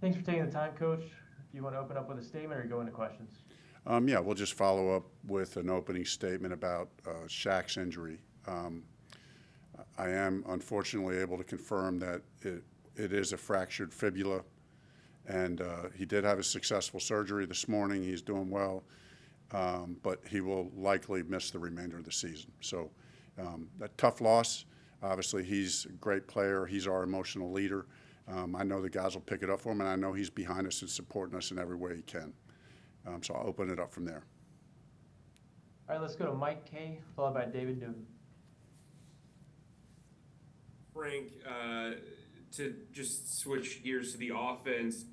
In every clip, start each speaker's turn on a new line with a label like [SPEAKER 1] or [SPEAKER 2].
[SPEAKER 1] Thanks for taking the time, Coach. Do you want to open up with a statement or go into questions?
[SPEAKER 2] Yeah, we'll just follow up with an opening statement about Shaq's injury. I am unfortunately able to confirm that it is a fractured fibula, and he did have a successful surgery this morning. He's doing well, but he will likely miss the remainder of the season. So a tough loss. Obviously, he's a great player. He's our emotional leader. I know the guys will pick it up for him, and I know he's behind us and supporting us in every way he can. So I'll open it up from there.
[SPEAKER 1] All right, let's go to Mike K, followed by David Newton.
[SPEAKER 3] Frank, to just switch gears to the offense,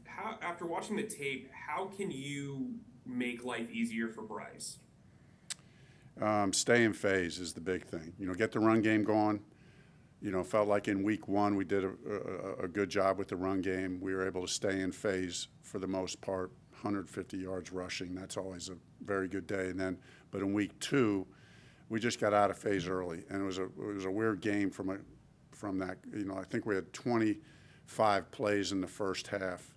[SPEAKER 3] after watching the tape, how can you make life easier for Bryce?
[SPEAKER 2] Stay in phase is the big thing. Get the run game going. Felt like in week one we did a good job with the run game. We were able to stay in phase for the most part, 150 yards rushing. That's always a very good day. But in week two, we just got out of phase early, and it was a weird game from that. I think we had 25 plays in the first half.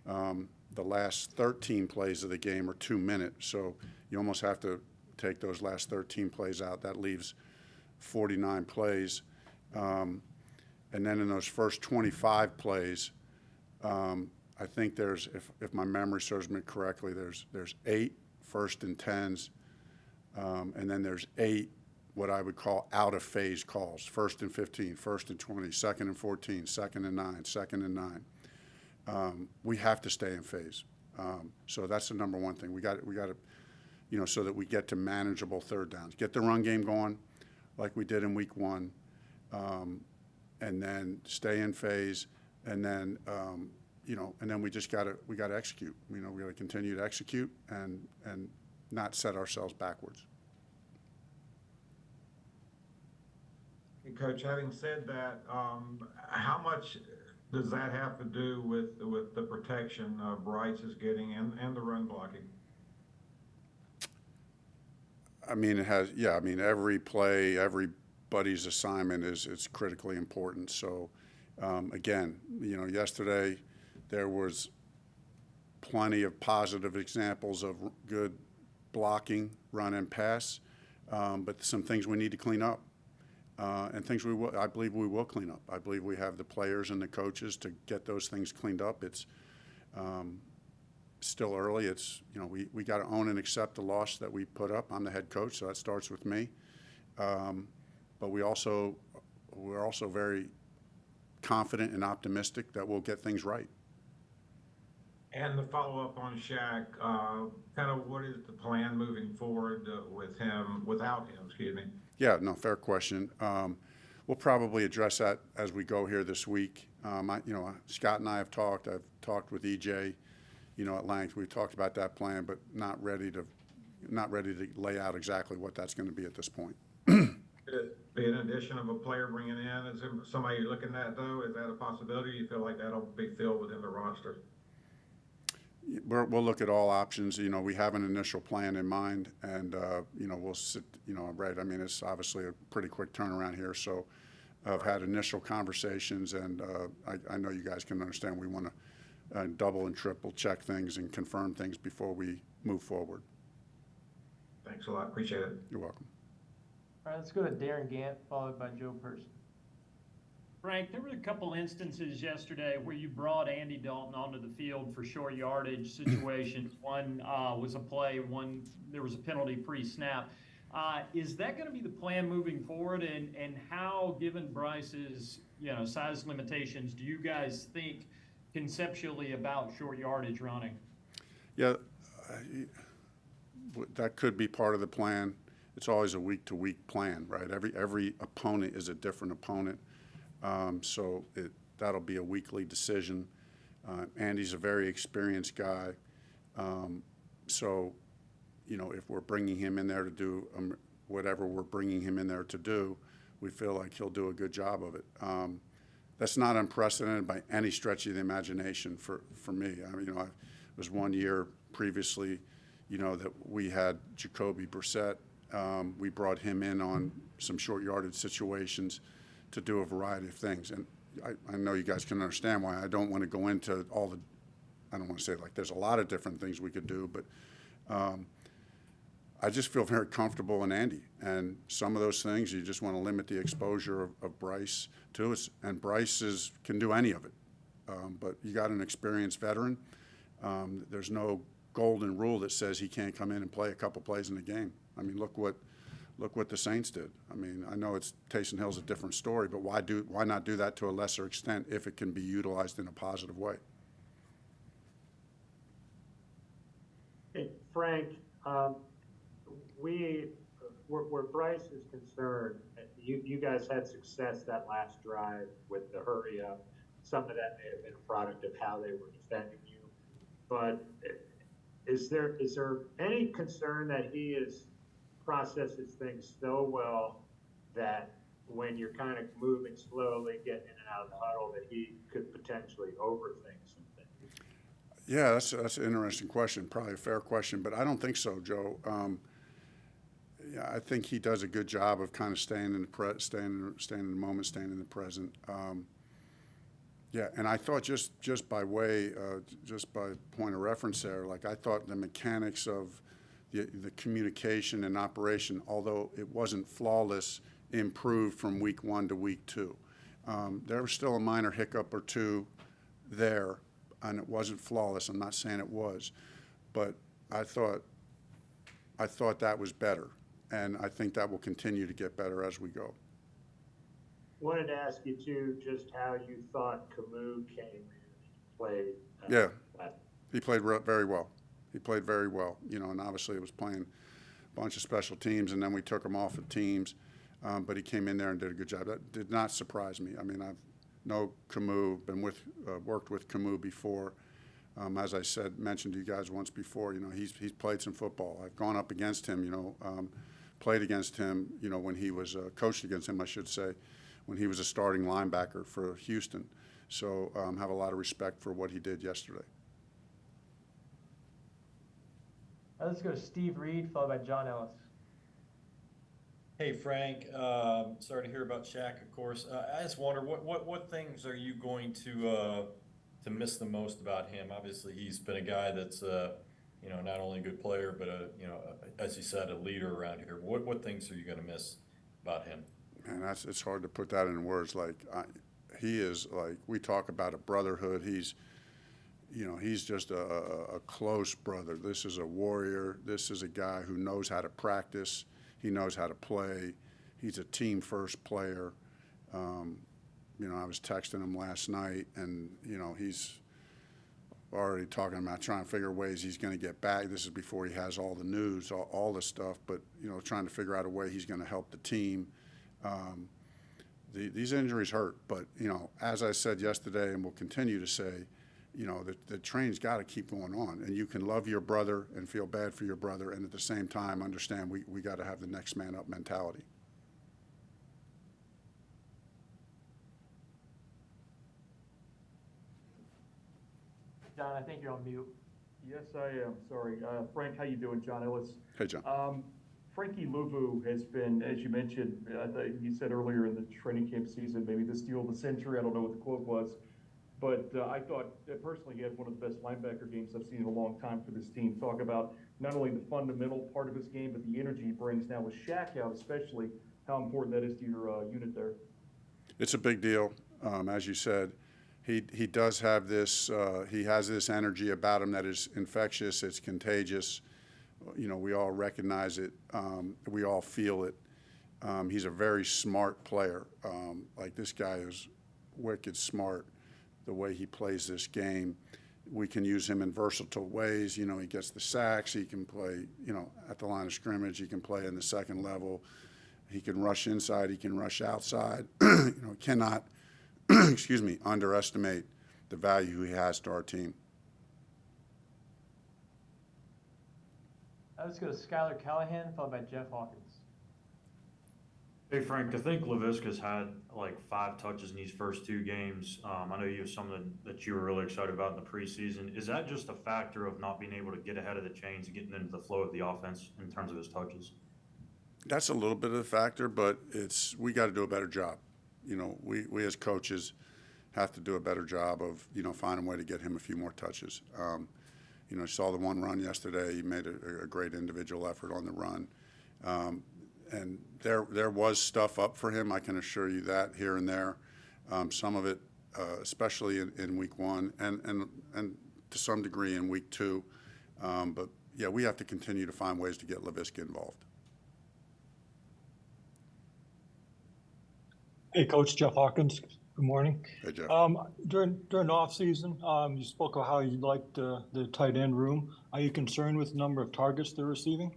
[SPEAKER 2] The last 13 plays of the game are 2 minutes, so you almost have to take those last 13 plays out. That leaves 49 plays. And then in those first 25 plays, I think there's, if my memory serves me correctly, there's 8 first and 10s, and then there's 8 what I would call out of phase calls: first and 15, first and 20, second and 14, second and 9, second and 9. We have to stay in phase. So that's the number one thing. We got to, so that we get to manageable third downs. Get the run game going, like we did in week one. And then stay in phase, and then and then we got to execute. We got to continue to execute and not set ourselves backwards.
[SPEAKER 4] Coach, having said that, how much does that have to do with the protection Bryce is getting and the run blocking?
[SPEAKER 2] I mean, it has. Yeah, I mean, every play, everybody's assignment is critically important. So, again, yesterday there was plenty of positive examples of good blocking, run and pass, but some things we need to clean up, and things I believe we will clean up. I believe we have the players and the coaches to get those things cleaned up. It's still early. It's we got to own and accept the loss that we put up. I'm the head coach, so that starts with me. But we're also very confident and optimistic that we'll get things right.
[SPEAKER 4] And the follow-up on Shaq, kind of what is the plan moving forward without him, excuse me? Yeah,
[SPEAKER 2] no, fair question. We'll probably address that as we go here this week. Scott and I have talked. I've talked with EJ, at length. We've talked about that plan, but not ready to lay out exactly what that's going to be at this point.
[SPEAKER 4] Could it be an addition of a player bringing in? Is there somebody you're looking at, though? Is that a possibility? You feel like that'll be filled within the roster?
[SPEAKER 2] We'll look at all options. We have an initial plan in mind, and we'll sit. Right. I mean, it's obviously a pretty quick turnaround here. So, I've had initial conversations, and I know you guys can understand. We want to double and triple check things and confirm things before we move forward.
[SPEAKER 4] Thanks a lot. Appreciate it.
[SPEAKER 2] You're welcome.
[SPEAKER 1] All right, let's go to Darren Gant, followed by Joe Person.
[SPEAKER 5] Frank, there were a couple instances yesterday where you brought Andy Dalton onto the field for short yardage situations. One was a play, one there was a penalty pre-snap. Is that going to be the plan moving forward? And how, given Bryce's size limitations, do you guys think conceptually about short yardage running?
[SPEAKER 2] Yeah, that could be part of the plan. It's always a week-to-week plan, right? Every opponent is a different opponent. So that'll be a weekly decision. Andy's a very experienced guy. So, if we're bringing him in there to do whatever we're bringing him in there to do, we feel like he'll do a good job of it. That's not unprecedented by any stretch of the imagination for me. I mean, it was 1 year previously, that we had Jacoby Brissett. We brought him in on some short yardage situations to do a variety of things. And I know you guys can understand why I don't want to go into all the I don't want to say like there's a lot of different things we could do, but I just feel very comfortable in Andy. And some of those things, you just want to limit the exposure of Bryce to us. And Bryce can do any of it. But you got an experienced veteran. There's no golden rule that says he can't come in and play a couple plays in the game. I mean, look what the Saints did. I mean, I know Taysom Hill's a different story, but why not do that to a lesser extent if it can be utilized in a positive way?
[SPEAKER 6] Hey, Frank, where Bryce is concerned, you guys had success that last drive with the hurry up. Some of that may have been a product of how they were defending you, but is there any concern that he processes things so well that when you're kind of moving slowly, getting in and out of the huddle, that he could potentially overthink some things?
[SPEAKER 2] Yeah, that's an interesting question, probably a fair question, but I don't think so, Joe. Yeah, I think he does a good job of kind of staying in the moment, staying in the present. Yeah, and I thought just by point of reference there, like I thought the mechanics of the communication and operation, although it wasn't flawless, improved from week 1 to week 2. There was still a minor hiccup or two there, and it wasn't flawless. I'm not saying it was, but I thought that was better, and I think that will continue to get better as we go.
[SPEAKER 6] Wanted to ask you too, just how you thought Camu came in and played.
[SPEAKER 2] Yeah, he played very well. He played very well, and obviously it was playing a bunch of special teams, and then we took him off of teams, but he came in there and did a good job. That did not surprise me. I mean, I've known Camu, worked with Camu before. As I mentioned to you guys once before, he's played some football. I've gone up against him, played against him, when he was coached against him, I should say, when he was a starting linebacker for Houston. So have a lot of respect for what he did yesterday.
[SPEAKER 1] Let's go to Steve Reed, followed by John Ellis.
[SPEAKER 7] Hey, Frank. Sorry to hear about Shaq, of course. I just wonder, what things are you going to miss the most about him? Obviously, he's been a guy that's, not only a good player, but, as you said, a leader around here. What things are you going to miss about him?
[SPEAKER 2] And it's hard to put that in words. He is like, we talk about a brotherhood. He's just a close brother. This is a warrior. This is a guy who knows how to practice. He knows how to play. He's a team-first player. I was texting him last night, and, he's already talking about trying to figure ways he's going to get back. This is before he has all the news, all the stuff, but, trying to figure out a way he's going to help the team. These injuries hurt, but, as I said yesterday and will continue to say, the train's got to keep going on. And you can love your brother and feel bad for your brother and at the same time understand we got to have the next man up mentality.
[SPEAKER 1] John, I think you're on mute.
[SPEAKER 8] Yes, I am. Sorry. Frank, how you doing? John Ellis.
[SPEAKER 2] Hey, John.
[SPEAKER 8] Frankie Luvu has been, as you mentioned, you said earlier in the training camp season, maybe the steal of the century. I don't know what the quote was. But I thought, personally, he had one of the best linebacker games I've seen in a long time for this team. Talk about not only the fundamental part of his game, but the energy he brings now with Shaq out, especially how important that is to your unit there. It's
[SPEAKER 2] a big deal. As you said, he does have this, he has this energy about him that is infectious. It's contagious. We all recognize it. We all feel it. He's a very smart player. This guy is wicked smart. The way he plays this game, we can use him in versatile ways. He gets the sacks. He can play, at the line of scrimmage. He can play in the second level. He can rush inside. He can rush outside. Cannot, underestimate the value he has to our team.
[SPEAKER 1] Let's go to Skylar Callahan, followed by Jeff Hawkins.
[SPEAKER 9] Hey, Frank, I think Laviska's had like 5 touches in these first 2 games. I know you have something that you were really excited about in the preseason. Is that just a factor of not being able to get ahead of the chains and getting into the flow of the offense in terms of his touches?
[SPEAKER 2] That's a little bit of a factor, but we got to do a better job. We as coaches have to do a better job of, finding a way to get him a few more touches. You saw the one run yesterday. He made a great individual effort on the run. And there was stuff up for him, I can assure you that, here and there. Some of it, especially in week 1 and to some degree in week 2. But, yeah, we have to continue to find ways to get Laviska involved.
[SPEAKER 10] Hey, Coach Jeff Hawkins. Good morning.
[SPEAKER 2] Hey, Jeff.
[SPEAKER 10] During the offseason, you spoke of how you liked the tight end room. Are you concerned with the number of targets they're receiving?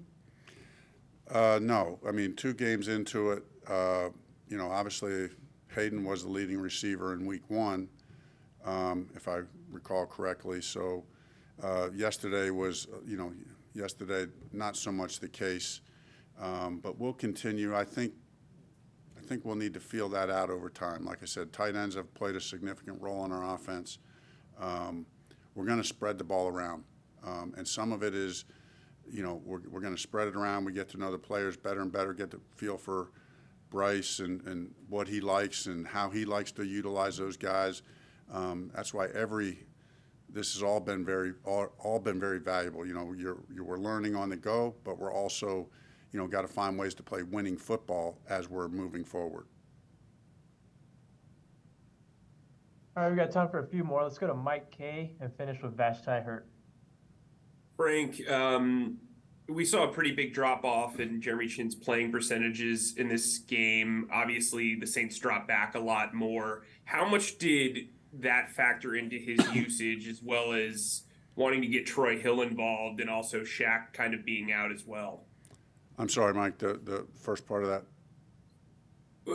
[SPEAKER 2] No. I mean, 2 games into it, obviously Hayden was the leading receiver in week 1, if I recall correctly. So yesterday was, yesterday not so much the case. But we'll continue. I think we'll need to feel that out over time. Like I said, tight ends have played a significant role in our offense. We're going to spread the ball around. And some of it is, we're going to spread it around. We get to know the players better and better, get the feel for Bryce and what he likes and how he likes to utilize those guys. That's why this has all been very valuable. We're learning on the go, but we're also, got to find ways to play winning football as we're moving forward.
[SPEAKER 1] All right, we got time for a few more. Let's go to Mike K and finish with Vashti Hurt.
[SPEAKER 3] Frank, we saw a pretty big drop off in Jeremy Chin's playing percentages in this game. Obviously, the Saints dropped back a lot more. How much did that factor into his usage, as well as wanting to get Troy Hill involved and also Shaq kind of being out as well?
[SPEAKER 2] I'm sorry, Mike, the first part of that.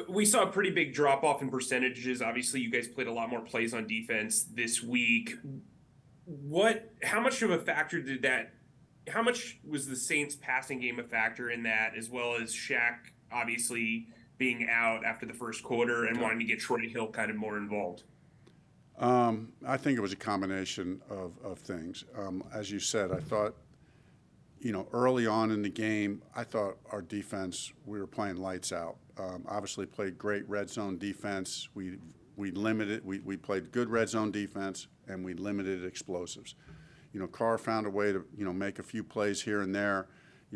[SPEAKER 3] We saw a pretty big drop off in percentages. Obviously, you guys played a lot more plays on defense this week. How much of a factor how much was the Saints passing game a factor in that, as well as Shaq obviously being out after the first quarter and wanting to get Troy Hill kind of more involved?
[SPEAKER 2] I think it was a combination of things. As you said, I thought, early on in the game, I thought our defense, we were playing lights out. Obviously played great red zone defense. We played good red zone defense, and we limited explosives. Carr found a way to, make a few plays here and there,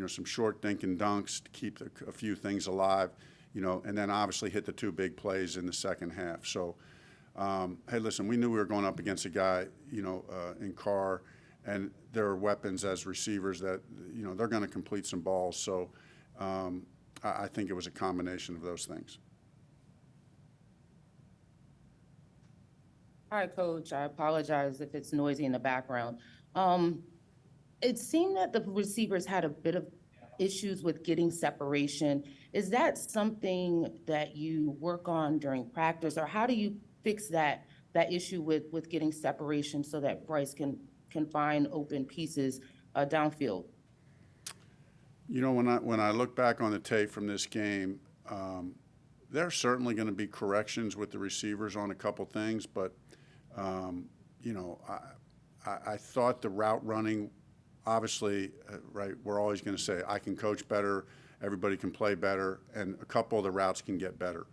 [SPEAKER 2] some short dink and dunks to keep a few things alive, and then obviously hit the 2 big plays in the second half. So, hey, listen, we knew we were going up against a guy, in Carr, and there are weapons as receivers that, they're going to complete some balls. So I think it was a combination of those things.
[SPEAKER 11] Hi, Coach. I apologize if it's noisy in the background. It seemed that the receivers had a bit of issues with getting separation. Is that something that you work on during practice, or how do you fix that issue with getting separation so that Bryce can find open pieces downfield?
[SPEAKER 2] When I look back on the tape from this game, there's certainly going to be corrections with the receivers on a couple things, but I thought the route running, obviously, right, we're always going to say, I can coach better, everybody can play better, and a couple of the routes can get better.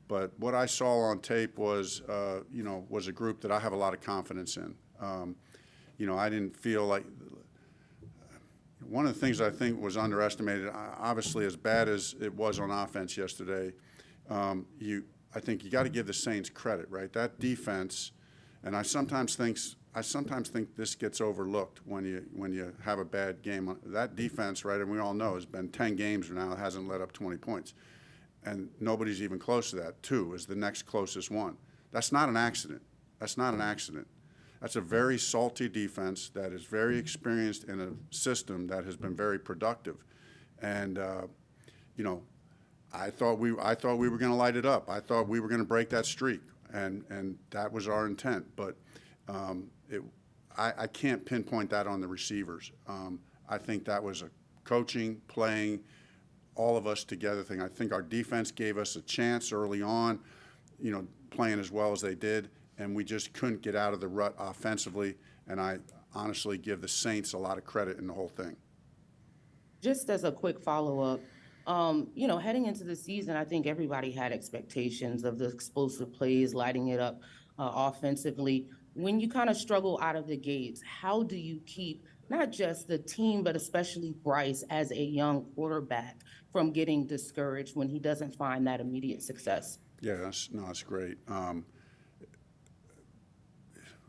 [SPEAKER 2] But what I saw on tape was, was a group that I have a lot of confidence in. I didn't feel like one of the things I think was underestimated, obviously as bad as it was on offense yesterday, I think you got to give the Saints credit, right? That defense, and I sometimes think this gets overlooked when you have a bad game. That defense, right, and we all know, has been 10 games now, it hasn't let up 20 points. And nobody's even close to that. 2 is the next closest one. That's not an accident. That's a very salty defense that is very experienced in a system that has been very productive. And, I thought we were going to light it up. I thought we were going to break that streak, and that was our intent. But I can't pinpoint that on the receivers. I think that was a coaching, playing, all of us together thing. I think our defense gave us a chance early on, playing as well as they did, and we just couldn't get out of the rut offensively. And I honestly give the Saints a lot of credit in the whole thing.
[SPEAKER 11] Just as a quick follow-up, heading into the season, I think everybody had expectations of the explosive plays, lighting it up. offensively. When you kind of struggle out of the gates, how do you keep not just the team, but especially Bryce as a young quarterback from getting discouraged when he doesn't find that immediate success?
[SPEAKER 2] Yeah, that's great.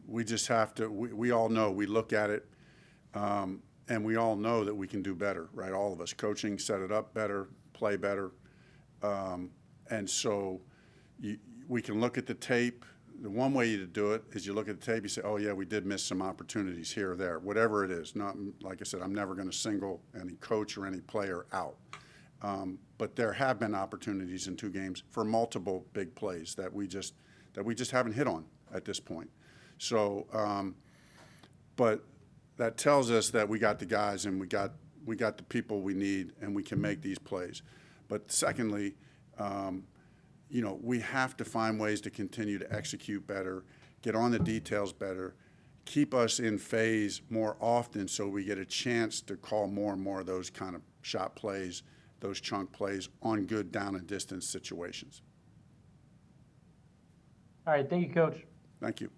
[SPEAKER 2] We just have to, we all know, we look at it, and we all know that we can do better, right? All of us. Coaching, set it up better, play better. And so we can look at the tape. The one way to do it is you look at the tape, you say, oh, yeah, we did miss some opportunities here or there, whatever it is. Not, like I said, I'm never going to single any coach or any player out. But there have been opportunities in 2 games for multiple big plays that we just haven't hit on at this point. So, but that tells us that we got the guys and we got the people we need and we can make these plays. But secondly, you know, we have to find ways to continue to execute better, get on the details better, keep us in phase more often so we get a chance to call more and more of those kind of shot plays, those chunk plays on good down and distance situations.
[SPEAKER 1] All right, thank you, Coach.
[SPEAKER 2] Thank you.